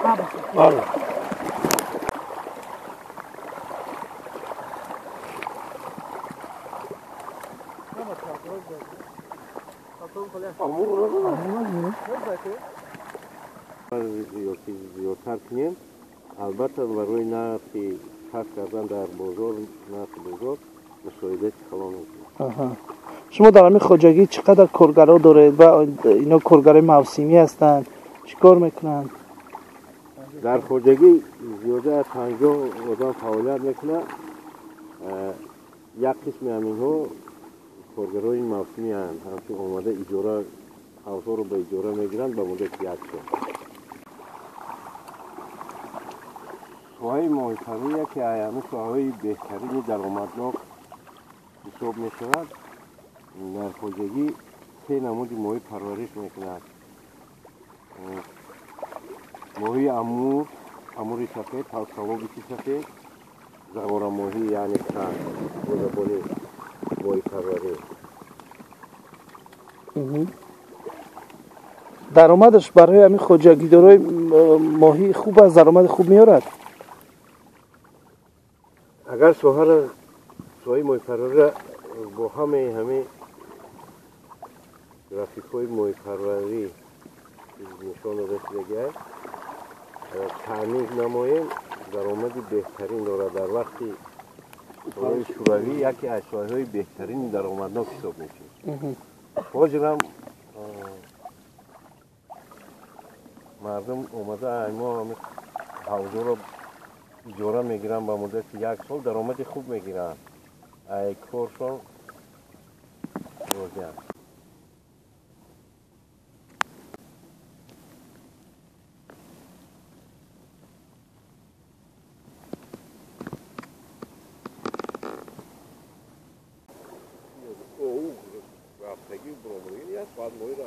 آره. زیادتر کنیم البته برای نرخی کسب کردن در بازار نرخ بزرگ مساعدت کلان میکنیم. شما در همین خواجگی چقدر کارگرها دارید و اینا کارگرای موسمی هستند چیکار میکنند؟ در خواجگی زیاده از 50 آدم فعالیت میکنه. یک قسم همین ها کارگرای موسمی هستند همچون آمده اجاره حوضا رو به اجاره میگیرند به مدت یک سال. سوهای ماهی پروری که همه سوهای بهترین درآمدناک حساب می شود. در خواجگی 3 نمود ماهی پرورش میکنند. ماهی امور سفید، حوض‌سوابیسی سفید، زغار ماهی یعنی سنگ و زباله ماهی پروری. درآمدش برای همین خواجگی دارای ماهی خوب از درآمد خوب میارد؟ اگر سوهای ماهی پروری با همه گرافیک‌های ماهی پروری نشان رسیدگی است تأمین نماییم درآمدی بهترین دارد. در وقتی سوهای شوروی یکی از سوهای‌های بهترین درآمدناک حساب میشه. باجرم مردم اومده ایما همه حوضا رو اجاره میگیرن به مدت 1 سال درآمد خوب میگیرن. ای کارشان روزی است. رفتگی برامونی نیست باید ماهی را